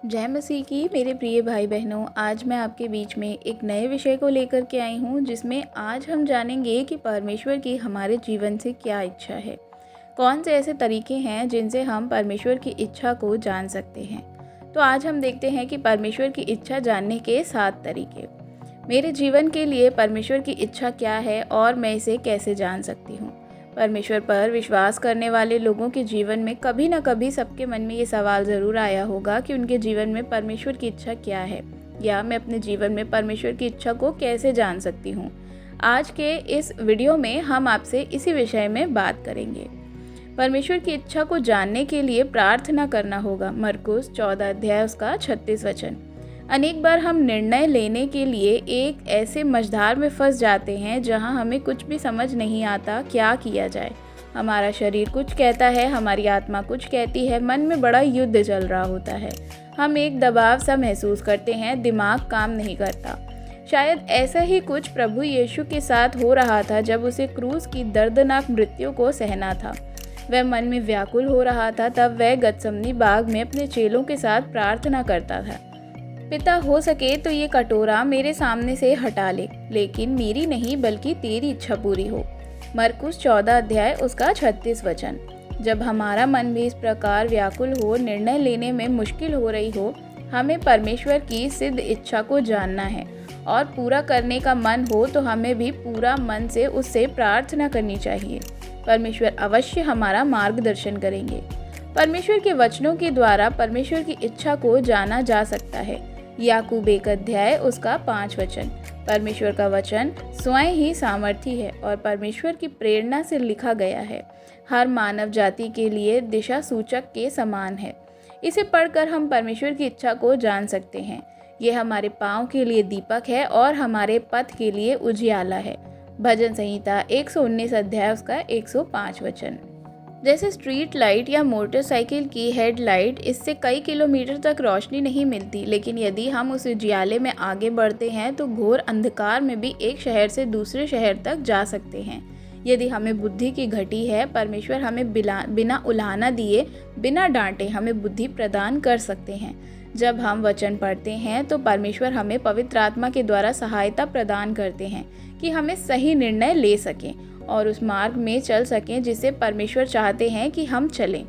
जय मसीह की मेरे प्रिय भाई बहनों, आज मैं आपके बीच में एक नए विषय को लेकर के आई हूँ, जिसमें आज हम जानेंगे कि परमेश्वर की हमारे जीवन से क्या इच्छा है। कौन से ऐसे तरीके हैं जिनसे हम परमेश्वर की इच्छा को जान सकते हैं। तो आज हम देखते हैं कि परमेश्वर की इच्छा जानने के 7 तरीके। मेरे जीवन के लिए परमेश्वर की इच्छा क्या है और मैं इसे कैसे जान सकती हूँ। परमेश्वर पर विश्वास करने वाले लोगों के जीवन में कभी न कभी सबके मन में ये सवाल ज़रूर आया होगा कि उनके जीवन में परमेश्वर की इच्छा क्या है, या मैं अपने जीवन में परमेश्वर की इच्छा को कैसे जान सकती हूँ। आज के इस वीडियो में हम आपसे इसी विषय में बात करेंगे। परमेश्वर की इच्छा को जानने के लिए प्रार्थना करना होगा। मरकुस 14 अध्याय उसका 36 वचन। अनेक बार हम निर्णय लेने के लिए एक ऐसे मझधार में फंस जाते हैं जहां हमें कुछ भी समझ नहीं आता क्या किया जाए। हमारा शरीर कुछ कहता है, हमारी आत्मा कुछ कहती है, मन में बड़ा युद्ध चल रहा होता है। हम एक दबाव सा महसूस करते हैं, दिमाग काम नहीं करता। शायद ऐसा ही कुछ प्रभु यीशु के साथ हो रहा था जब उसे क्रूस की दर्दनाक मृत्यु को सहना था। वह मन में व्याकुल हो रहा था। तब वह गतसमनी बाग में अपने चेलों के साथ प्रार्थना करता था, पिता हो सके तो ये कटोरा मेरे सामने से हटा ले, लेकिन मेरी नहीं बल्कि तेरी इच्छा पूरी हो। मरकुस 14 अध्याय उसका 36 वचन। जब हमारा मन भी इस प्रकार व्याकुल हो, निर्णय लेने में मुश्किल हो रही हो, हमें परमेश्वर की सिद्ध इच्छा को जानना है और पूरा करने का मन हो तो हमें भी पूरा मन से उससे प्रार्थना करनी चाहिए। परमेश्वर अवश्य हमारा मार्गदर्शन करेंगे। परमेश्वर के वचनों के द्वारा परमेश्वर की इच्छा को जाना जा सकता है। याकूब 1 अध्याय उसका 5 वचन। परमेश्वर का वचन स्वयं ही सामर्थी है और परमेश्वर की प्रेरणा से लिखा गया है। हर मानव जाति के लिए दिशा सूचक के समान है। इसे पढ़कर हम परमेश्वर की इच्छा को जान सकते हैं। यह हमारे पाँव के लिए दीपक है और हमारे पथ के लिए उजियाला है। भजन संहिता 119 अध्याय उसका 105 वचन। जैसे स्ट्रीट लाइट या मोटरसाइकिल की हेडलाइट, इससे कई किलोमीटर तक रोशनी नहीं मिलती, लेकिन यदि हम उस उजियाले में आगे बढ़ते हैं तो घोर अंधकार में भी एक शहर से दूसरे शहर तक जा सकते हैं। यदि हमें बुद्धि की घटी है, परमेश्वर हमें बिना उलाहना दिए, बिना डांटे हमें बुद्धि प्रदान कर सकते हैं। जब हम वचन पढ़ते हैं तो परमेश्वर हमें पवित्र आत्मा के द्वारा सहायता प्रदान करते हैं कि हमें सही निर्णय ले सकें और उस मार्ग में चल सकें जिसे परमेश्वर चाहते हैं कि हम चलें।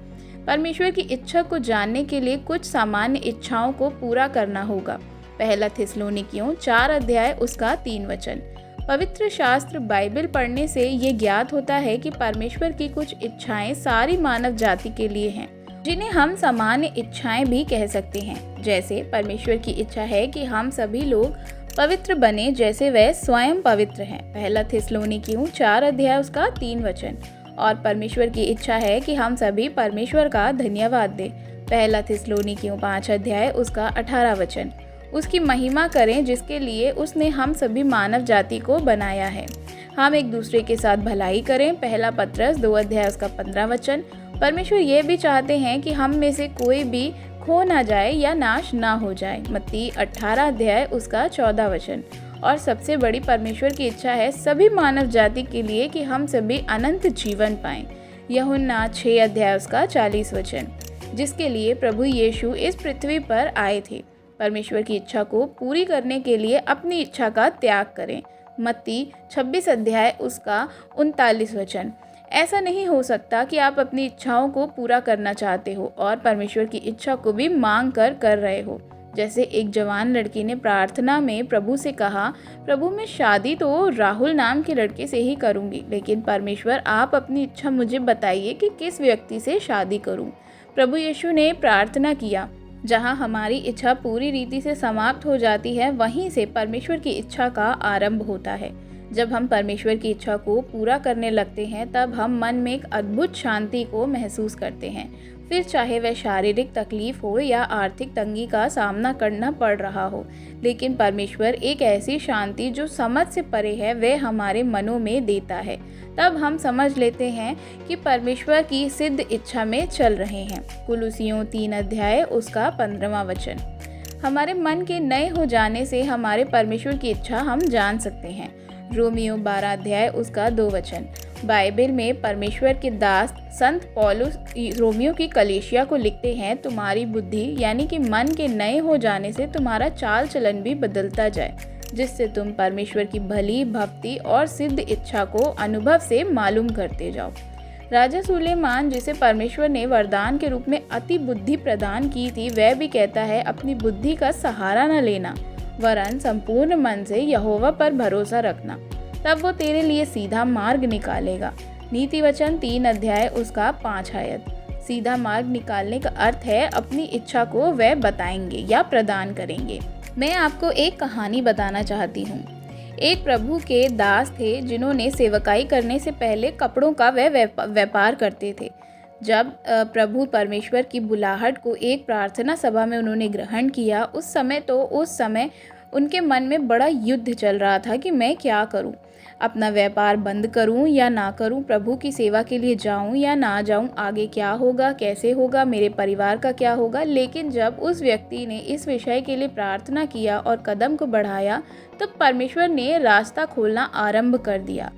परमेश्वर की इच्छा को जानने के लिए कुछ सामान्य इच्छाओं को पूरा करना होगा। पहला थिस्सलुनीकियों 4 अध्याय उसका 3 वचन। पवित्र शास्त्र बाइबल पढ़ने से ये ज्ञात होता है कि परमेश्वर की कुछ इच्छाएं सारी मानव जाति के लिए हैं, जिन्हें हम सामान्य इच्छाएं भी कह सकते हैं। जैसे परमेश्वर की इच्छा है कि हम सभी लोग पवित्र बने जैसे वह स्वयं पवित्र हैं। पहला थिस्सलुनीकियों 4 अध्याय उसका 3 वचन। और परमेश्वर की इच्छा है कि हम सभी परमेश्वर का धन्यवाद दें। पहला थिस्सलुनीकियों 5 अध्याय उसका 18 वचन। उसकी महिमा करें जिसके लिए उसने हम सभी मानव जाति को बनाया है। हम एक दूसरे के साथ भलाई करें। पहला पत्रस 2 अध्याय उसका 15 वचन। परमेश्वर ये भी चाहते हैं कि हम में से कोई भी खो ना जाए या नाश ना हो जाए। मत्ती 18 अध्याय उसका 14 वचन। और सबसे बड़ी परमेश्वर की इच्छा है सभी मानव जाति के लिए कि हम सभी अनंत जीवन पाएं। यूहन्ना 6 अध्याय उसका 40 वचन, जिसके लिए प्रभु यीशु इस पृथ्वी पर आए थे। परमेश्वर की इच्छा को पूरी करने के लिए अपनी इच्छा का त्याग करें। मत्ती 26 अध्याय उसका 39 वचन। ऐसा नहीं हो सकता कि आप अपनी इच्छाओं को पूरा करना चाहते हो और परमेश्वर की इच्छा को भी मांग कर रहे हो। जैसे एक जवान लड़की ने प्रार्थना में प्रभु से कहा, प्रभु मैं शादी तो राहुल नाम के लड़के से ही करूंगी, लेकिन परमेश्वर आप अपनी इच्छा मुझे बताइए कि किस व्यक्ति से शादी करूं। प्रभु यीशु ने प्रार्थना किया। जहां हमारी इच्छा पूरी रीति से समाप्त हो जाती है, वहीं से परमेश्वर की इच्छा का आरंभ होता है। जब हम परमेश्वर की इच्छा को पूरा करने लगते हैं, तब हम मन में एक अद्भुत शांति को महसूस करते हैं। फिर चाहे वह शारीरिक तकलीफ हो या आर्थिक तंगी का सामना करना पड़ रहा हो, लेकिन परमेश्वर एक ऐसी शांति जो समझ से परे है, वह हमारे मनों में देता है। तब हम समझ लेते हैं कि परमेश्वर की सिद्ध इच्छा में चल रहे हैं। कुलुसियों 3 अध्याय उसका 15वां वचन। हमारे मन के नए हो जाने से हमारे परमेश्वर की इच्छा हम जान सकते हैं। रोमियो 12 अध्याय उसका 2 वचन। बाइबल में परमेश्वर के दास संत पौलुस रोमियो की कलीसिया को लिखते हैं, तुम्हारी बुद्धि यानी कि मन के नए हो जाने से तुम्हारा चाल चलन भी बदलता जाए, जिससे तुम परमेश्वर की भली, भक्ति और सिद्ध इच्छा को अनुभव से मालूम करते जाओ। राजा सुलेमान, जिसे परमेश्वर ने वरदान के रूप में अति बुद्धि प्रदान की थी, वह भी कहता है, अपनी बुद्धि का सहारा न लेना, वरन संपूर्ण मन से यहोवा पर भरोसा रखना, तब वो तेरे लिए सीधा मार्ग निकालेगा। नीति वचन 3 अध्याय उसका 5 आयत। सीधा मार्ग निकालने का अर्थ है अपनी इच्छा को वह बताएंगे या प्रदान करेंगे। मैं आपको एक कहानी बताना चाहती हूँ। एक प्रभु के दास थे जिन्होंने सेवकाई करने से पहले कपड़ों का वह व्यापार करते थे। जब प्रभु परमेश्वर की बुलाहट को एक प्रार्थना सभा में उन्होंने ग्रहण किया, उस समय उनके मन में बड़ा युद्ध चल रहा था कि मैं क्या करूं, अपना व्यापार बंद करूं या ना करूं, प्रभु की सेवा के लिए जाऊं या ना जाऊं, आगे क्या होगा, कैसे होगा, मेरे परिवार का क्या होगा। लेकिन जब उस व्यक्ति ने इस विषय के लिए प्रार्थना किया और कदम को बढ़ाया, तो परमेश्वर ने रास्ता खोलना आरंभ कर दिया।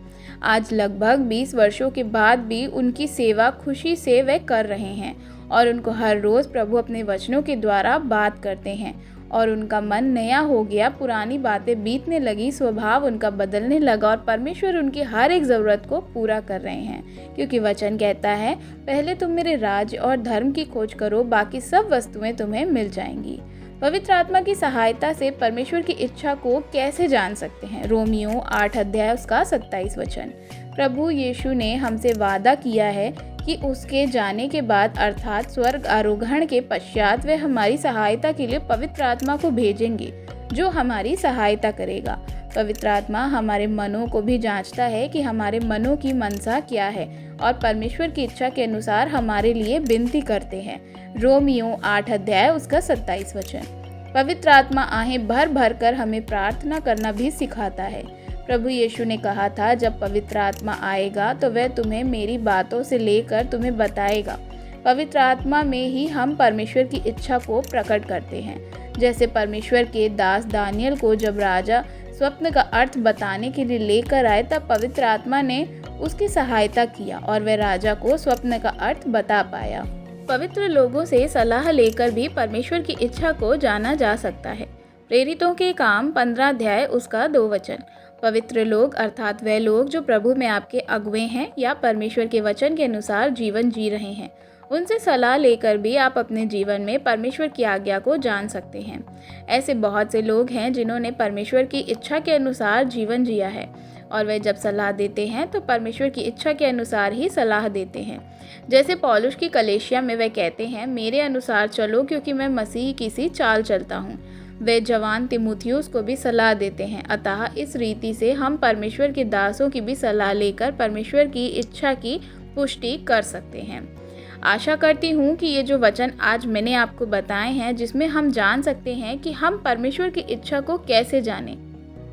आज लगभग 20 वर्षों के बाद भी उनकी सेवा खुशी से वे कर रहे हैं और उनको हर रोज़ प्रभु अपने वचनों के द्वारा बात करते हैं और उनका मन नया हो गया, पुरानी बातें बीतने लगी, स्वभाव उनका बदलने लगा और परमेश्वर उनकी हर एक ज़रूरत को पूरा कर रहे हैं। क्योंकि वचन कहता है, पहले तुम मेरे राज्य और धर्म की खोज करो, बाकी सब वस्तुएं तुम्हें मिल जाएंगी। पवित्र आत्मा की सहायता से परमेश्वर की इच्छा को कैसे जान सकते हैं? रोमियो 8 अध्याय उसका 27 वचन। प्रभु यीशु ने हमसे वादा किया है कि उसके जाने के बाद अर्थात स्वर्ग आरोहण के पश्चात वे हमारी सहायता के लिए पवित्र आत्मा को भेजेंगे, जो हमारी सहायता करेगा। पवित्र आत्मा हमारे मनों को भी जांचता है कि हमारे मनों की मनसा क्या है और परमेश्वर की इच्छा के अनुसार हमारे लिए विनती करते हैं। रोमियो 8 अध्याय उसका 27 वचन। पवित्र आत्मा आहें भर भर कर हमें प्रार्थना करना भी सिखाता है। प्रभु यीशु ने कहा था, जब पवित्र आत्मा आएगा तो वह तुम्हें मेरी बातों से लेकर तुम्हें बताएगा। पवित्र आत्मा में ही हम परमेश्वर की इच्छा को प्रकट करते हैं। जैसे परमेश्वर के दास दानियल को जब राजा स्वप्न का अर्थ बताने के लिए लेकर आए, तब पवित्र आत्मा ने उसकी सहायता किया और वह राजा को स्वप्न का अर्थ बता पाया। पवित्र लोगों से सलाह लेकर भी परमेश्वर की इच्छा को जाना जा सकता है। प्रेरितों के काम 15 अध्याय उसका 2 वचन। पवित्र लोग अर्थात वे लोग जो प्रभु में आपके अगुवे हैं या परमेश्वर के वचन के अनुसार जीवन जी रहे हैं, उनसे सलाह लेकर भी आप अपने जीवन में परमेश्वर की आज्ञा को जान सकते हैं। ऐसे बहुत से लोग हैं जिन्होंने परमेश्वर की इच्छा के अनुसार जीवन जिया है और वे जब सलाह देते हैं तो परमेश्वर की इच्छा के अनुसार ही सलाह देते हैं। जैसे पौलुस की कलीसिया में वे कहते हैं, मेरे अनुसार चलो क्योंकि मैं मसीह की सी चाल चलता हूँ। वे जवान तीमुथियुस को भी सलाह देते हैं। अतः इस रीति से हम परमेश्वर के दासों की भी सलाह लेकर परमेश्वर की इच्छा की पुष्टि कर सकते हैं। आशा करती हूँ कि ये जो वचन आज मैंने आपको बताए हैं, जिसमें हम जान सकते हैं कि हम परमेश्वर की इच्छा को कैसे जानें।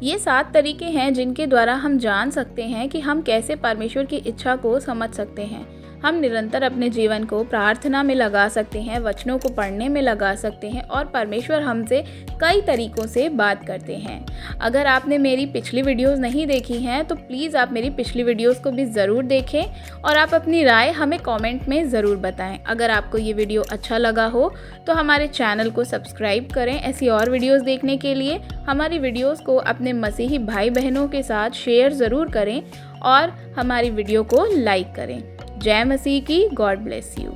ये 7 तरीके हैं जिनके द्वारा हम जान सकते हैं कि हम कैसे परमेश्वर की इच्छा को समझ सकते हैं। हम निरंतर अपने जीवन को प्रार्थना में लगा सकते हैं, वचनों को पढ़ने में लगा सकते हैं और परमेश्वर हमसे कई तरीकों से बात करते हैं। अगर आपने मेरी पिछली वीडियोस नहीं देखी हैं तो प्लीज़ आप मेरी पिछली वीडियोस को भी ज़रूर देखें और आप अपनी राय हमें कमेंट में ज़रूर बताएं। अगर आपको ये वीडियो अच्छा लगा हो तो हमारे चैनल को सब्सक्राइब करें ऐसी और वीडियोज़ देखने के लिए। हमारी वीडियोज़ को अपने मसीही भाई बहनों के साथ शेयर ज़रूर करें और हमारी वीडियो को लाइक करें। जय मसीह की। God bless you.